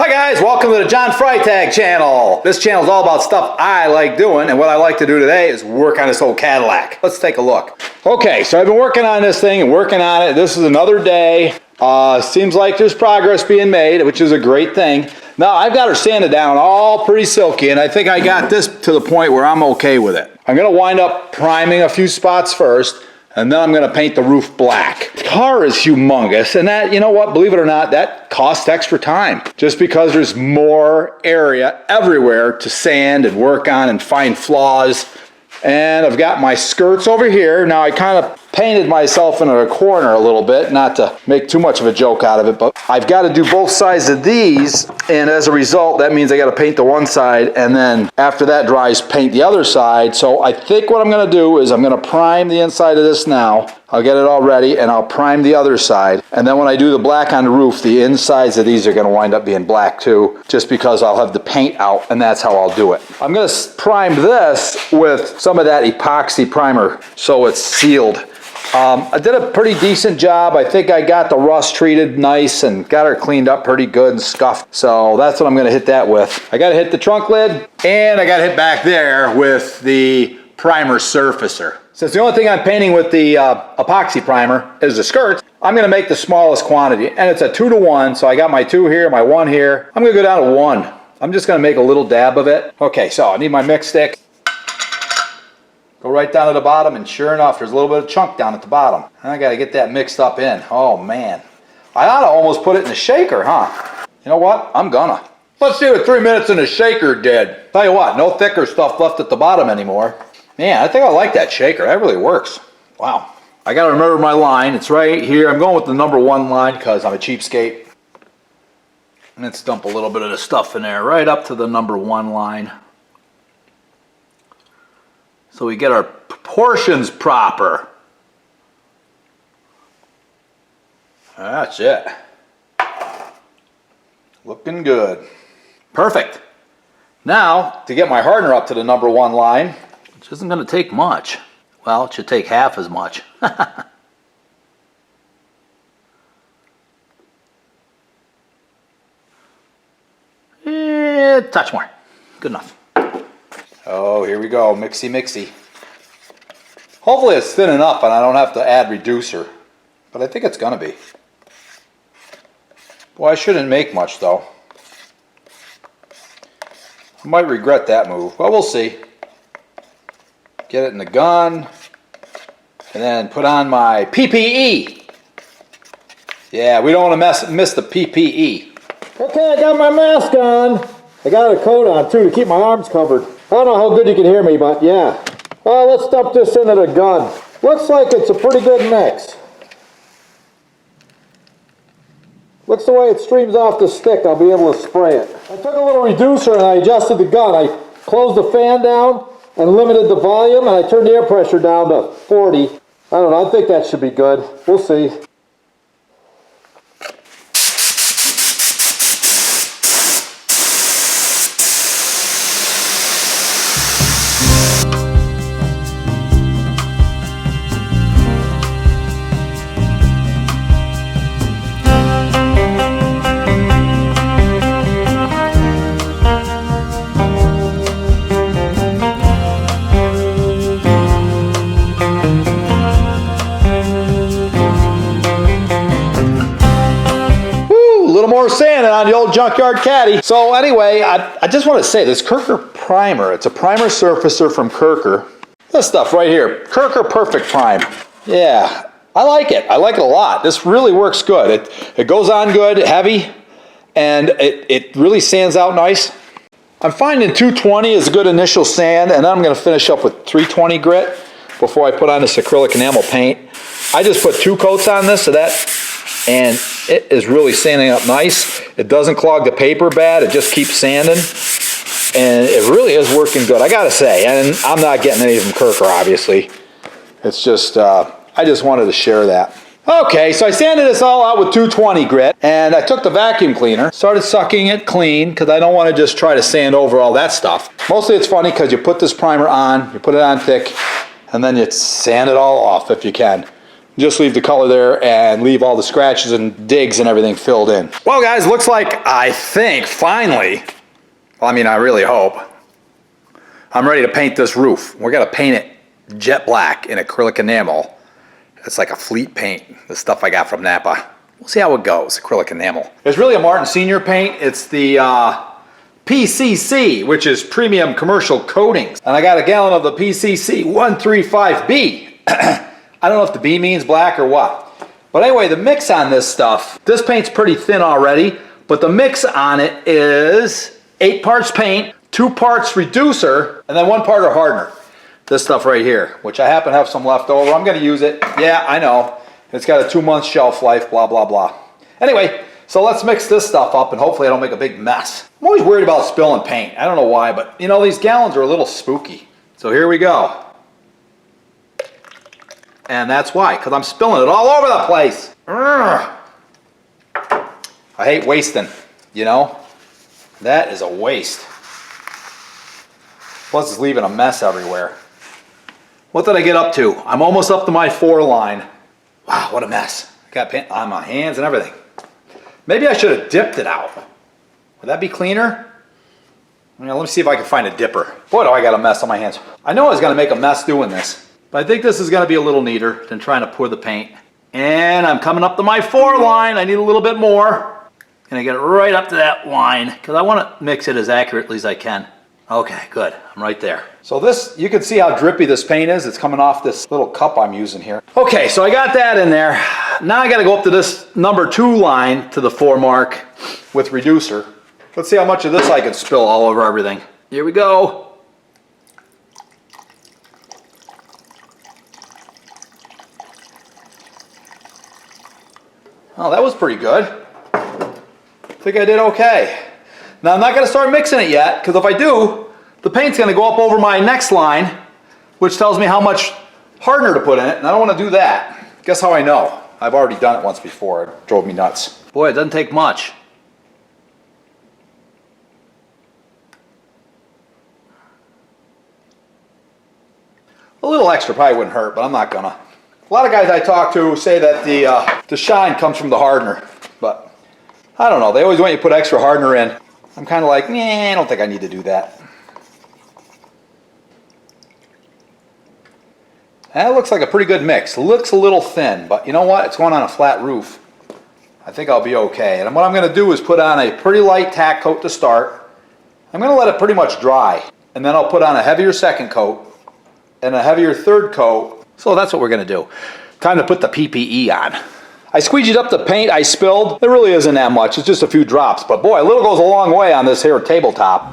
Hi guys, welcome to the John Freitag channel. This channel is all about stuff I like doing, and what I like to do today is work on this old Cadillac. Let's take a look. Okay, so I've been working on this thing and working on it. This is another day. Seems like there's progress being made, which is a great thing. Now, I've got her sanded down all pretty silky, and I think I got this to the point where I'm okay with it. I'm gonna wind up priming a few spots first, and then I'm gonna paint the roof black. The car is humongous, and that, you know what, believe it or not, that costs extra time. Just because there's more area everywhere to sand and work on and find flaws. And I've got my skirts over here. Now I kind of painted myself into a corner a little bit, not to make too much of a joke out of it, but I've got to do both sides of these, and as a result, that means I got to paint the one side, and then after that dries, paint the other side. So I think what I'm going to do is I'm going to prime the inside of this now. I'll get it all ready, and I'll prime the other side, and then when I do the black on the roof, the insides of these are going to wind up being black too, just because I'll have the paint out, and that's how I'll do it. I'm going to prime this with some of that epoxy primer so it's sealed. I did a pretty decent job. I think I got the rust treated nice and got her cleaned up pretty good and scuffed. So that's what I'm going to hit that with. I got to hit the trunk lid, and I got to hit back there with the primer surfacer. Since the only thing I'm painting with the epoxy primer is the skirts, I'm going to make the smallest quantity, and it's a 2-to-1. So I got my 2 here, my 1 here. I'm going to go down to 1. I'm just going to make a little dab of it. Okay, so I need my mix stick. Go right down to the bottom, and sure enough, there's a little bit of chunk down at the bottom. And I got to get that mixed up in. Oh man, I ought to almost put it in the shaker, huh? You know what? I'm gonna. Let's see what 3 minutes in the shaker did. Tell you what, no thicker stuff left at the bottom anymore. Man, I think I like that shaker. That really works. Wow. I got to remember my line. It's right here. I'm going with the number 1 line because I'm a cheapskate. Let's dump a little bit of the stuff in there, right up to the number 1 line. So we get our proportions proper. That's it. Looking good. Perfect. Now, to get my hardener up to the number 1 line, which isn't going to take much. Well, it should take half as much. Touch more. Good enough. Oh, here we go, mixy mixy. Hopefully it's thin enough and I don't have to add reducer, but I think it's gonna be. Boy, I shouldn't make much though. I might regret that move, but we'll see. Get it in the gun, and then put on my PPE. Yeah, we don't want to miss the PPE. Okay, I got my mask on. I got a coat on too to keep my arms covered. I don't know how good you can hear me, but yeah. Well, let's dump this into the gun. Looks like it's a pretty good mix. Looks the way it streams off the stick, I'll be able to spray it. I took a little reducer and I adjusted the gun. I closed the fan down and limited the volume, and I turned the air pressure down to 40. I don't know, I think that should be good. We'll see. More sanding on the old Junkyard Caddy. So anyway, I just want to say this Kirker primer, it's a primer surfacer from Kirker. This stuff right here, Kirker Perfect Prime. Yeah, I like it. I like it a lot. This really works good. It goes on good, heavy, and it really sands out nice. I'm finding 220 is a good initial sand, and then I'm going to finish up with 320 grit before I put on this acrylic enamel paint. I just put 2 coats on this, so that, and it is really sanding up nice. It doesn't clog the paper bad, it just keeps sanding, and it really is working good, I gotta say. And I'm not getting any from Kirker, obviously. It's just, I just wanted to share that. Okay, so I sanded this all out with 220 grit, and I took the vacuum cleaner, started sucking it clean, because I don't want to just try to sand over all that stuff. Mostly it's funny because you put this primer on, you put it on thick, and then you sand it all off if you can. Just leave the color there and leave all the scratches and digs and everything filled in. Well guys, looks like I think finally, well, I mean I really hope, I'm ready to paint this roof. We're gonna paint it jet black in acrylic enamel. It's like a fleet paint, the stuff I got from Napa. We'll see how it goes, acrylic enamel. It's really a Martin Senior paint. It's the PCC, which is Premium Commercial Coatings. And I got a gallon of the PCC 135B. I don't know if the B means black or what. But anyway, the mix on this stuff, this paint's pretty thin already, but the mix on it is 8 parts paint, 2 parts reducer, and then 1 part of hardener. This stuff right here, which I happen to have some left over. I'm gonna use it. Yeah, I know. It's got a 2-month shelf life, blah, blah, blah. Anyway, so let's mix this stuff up and hopefully I don't make a big mess. I'm always worried about spilling paint. I don't know why, but you know, these gallons are a little spooky. So here we go. And that's why, because I'm spilling it all over the place. Urgh. I hate wasting, you know? That is a waste. Plus it's leaving a mess everywhere. What did I get up to? I'm almost up to my 4 line. Wow, what a mess. I got paint on my hands and everything. Maybe I should have dipped it out. Would that be cleaner? Let me see if I can find a dipper. Boy, do I got a mess on my hands. I know I was gonna make a mess doing this, but I think this is gonna be a little neater than trying to pour the paint. And I'm coming up to my 4 line. I need a little bit more. And I get it right up to that line because I want to mix it as accurately as I can. Okay, good. I'm right there. So this, you can see how drippy this paint is. It's coming off this little cup I'm using here. Okay, so I got that in there. Now I got to go up to this number 2 line to the 4 mark with reducer. Let's see how much of this I can spill all over everything. Here we go. Oh, that was pretty good. I think I did okay. Now I'm not going to start mixing it yet, because if I do, the paint's going to go up over my next line, which tells me how much hardener to put in it, and I don't want to do that. Guess how I know? I've already done it once before. It drove me nuts. Boy, it doesn't take much. A little extra probably wouldn't hurt, but I'm not gonna. A lot of guys I talk to say that the shine comes from the hardener, but I don't know. They always want you to put extra hardener in. I'm kind of like, nah, I don't think I need to do that. That looks like a pretty good mix. It looks a little thin, but you know what? It's going on a flat roof. I think I'll be okay. And what I'm going to do is put on a pretty light tack coat to start. I'm going to let it pretty much dry. And then I'll put on a heavier second coat and a heavier third coat. So that's what we're going to do. Time to put the PPE on. I squeegeed up the paint I spilled. There really isn't that much. It's just a few drops. But boy, a little goes a long way on this here tabletop.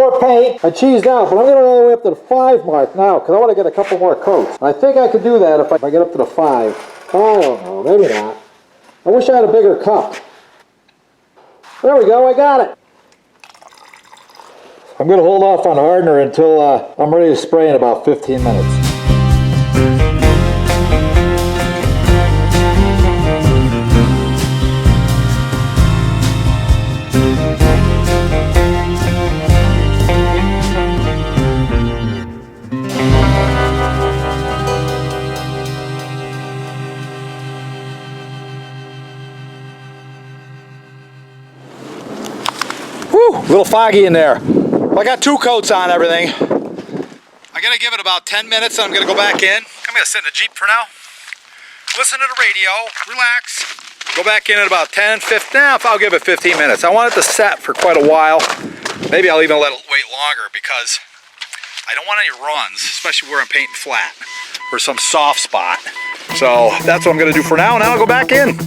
more paint. I cheesed out, but I'm going all the way up to the 5 mark now because I want to get a couple more coats. I think I could do that if I get up to the 5. I don't know, maybe not. I wish I had a bigger cup. There we go, I got it. I'm going to hold off on hardener until I'm ready to spray in about 15 minutes. Whew, a little foggy in there. I got 2 coats on everything. I'm gonna give it about 10 minutes and I'm gonna go back in. I'm gonna sit in the Jeep for now. Listen to the radio, relax. Go back in at about 10, 15, I'll give it 15 minutes. I want it to set for quite a while. Maybe I'll even let it wait longer because I don't want any runs, especially where I'm painting flat or some soft spot. So that's what I'm gonna do for now. Now I'll go back in.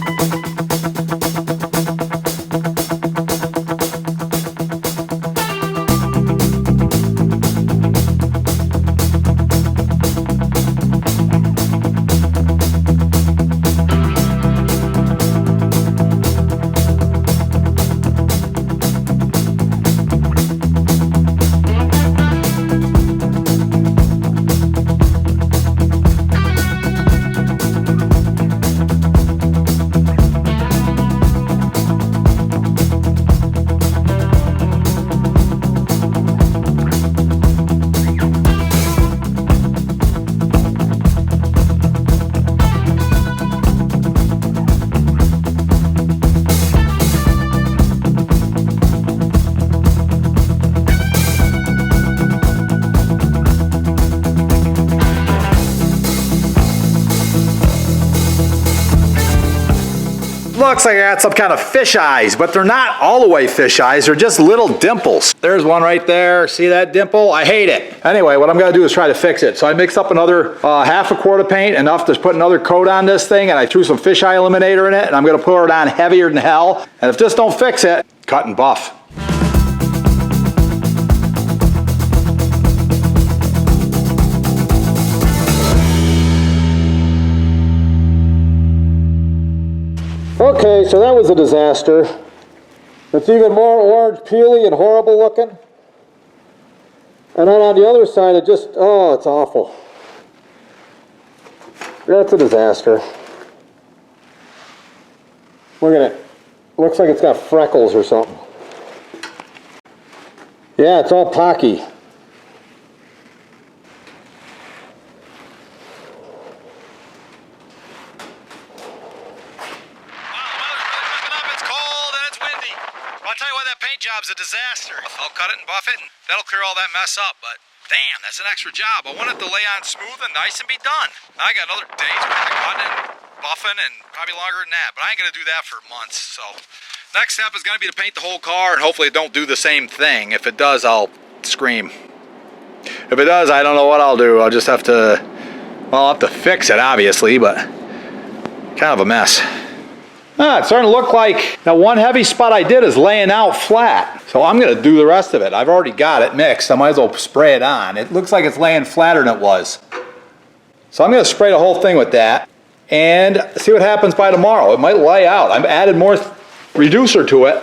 Looks like I got some kind of fish eyes, but they're not all the way fish eyes, they're just little dimples. There's one right there, see that dimple? I hate it. Anyway, what I'm gonna do is try to fix it. So I mixed up another half a quart of paint, enough to put another coat on this thing, and I threw some fisheye eliminator in it, and I'm gonna pour it on heavier than hell. And if this don't fix it, cut and buff. Okay, so that was a disaster. It's even more orange, peely, and horrible looking. And then on the other side, it just, oh, it's awful. That's a disaster. Look at it. Looks like it's got freckles or something. Yeah, it's all pocky. I'll tell you what, that paint job's a disaster. I'll cut it and buff it, and that'll clear all that mess up, but damn, that's an extra job. I want it to lay on smooth and nice and be done. Now I got another day's worth of cutting and buffing, and probably longer than that, but I ain't gonna do that for months, so. Next step is gonna be to paint the whole car, and hopefully it don't do the same thing. If it does, I'll scream. If it does, I don't know what I'll do. I'll just have to, well, I'll have to fix it, obviously, but kind of a mess. It's starting to look like that one heavy spot I did is laying out flat. So I'm gonna do the rest of it. I've already got it mixed. I might as well spray it on. It looks like it's laying flatter than it was. So I'm gonna spray the whole thing with that and see what happens by tomorrow. It might lay out. I've added more reducer to it.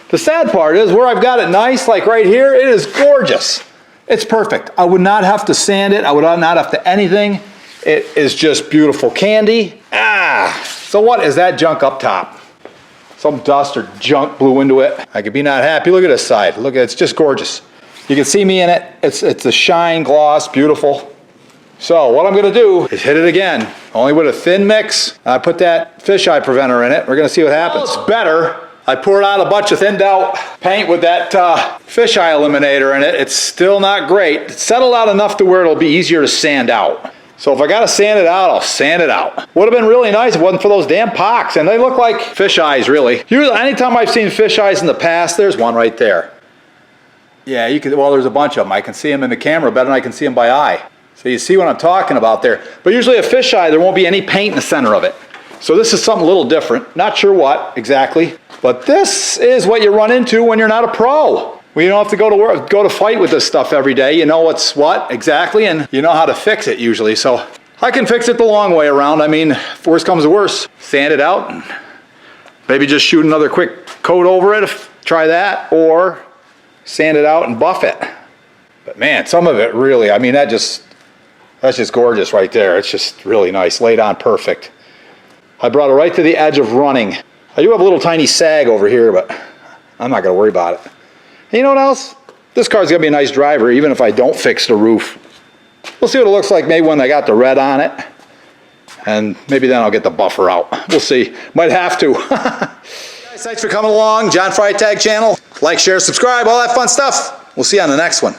The sad part is where I've got it nice, like right here, it is gorgeous. It's perfect. I would not have to sand it. I would not have to anything. It is just beautiful candy. So what is that junk up top? Some dust or junk blew into it. I could be not happy. Look at this side. Look, it's just gorgeous. You can see me in it. It's a shine gloss, beautiful. So what I'm gonna do is hit it again, only with a thin mix. I put that fisheye preventer in it. We're gonna see what happens. It's better. I poured on a bunch of thinned out paint with that fisheye eliminator in it. It's still not great. It's settled out enough to where it'll be easier to sand out. So if I gotta sand it out, I'll sand it out. Would have been really nice if it wasn't for those damn pocks, and they look like fish eyes, really. Usually, anytime I've seen fish eyes in the past, there's one right there. Yeah, you can, well, there's a bunch of them. I can see them in the camera better than I can see them by eye. So you see what I'm talking about there. But usually a fish eye, there won't be any paint in the center of it. So this is something a little different. Not sure what exactly, but this is what you run into when you're not a pro. Well, you don't have to go to work, go to fight with this stuff every day. You know what's what exactly, and you know how to fix it usually. So I can fix it the long way around. I mean, if worse comes to worse, sand it out and maybe just shoot another quick coat over it. Try that, or sand it out and buff it. But man, some of it really, I mean, that's just gorgeous right there. It's just really nice, laid on perfect. I brought it right to the edge of running. I do have a little tiny sag over here, but I'm not gonna worry about it. And you know what else? This car's gonna be a nice driver even if I don't fix the roof. We'll see what it looks like maybe when I got the red on it. And maybe then I'll get the buffer out. We'll see. Might have to. Guys, thanks for coming along. John Freitag channel. Like, share, subscribe, all that fun stuff. We'll see you on the next one.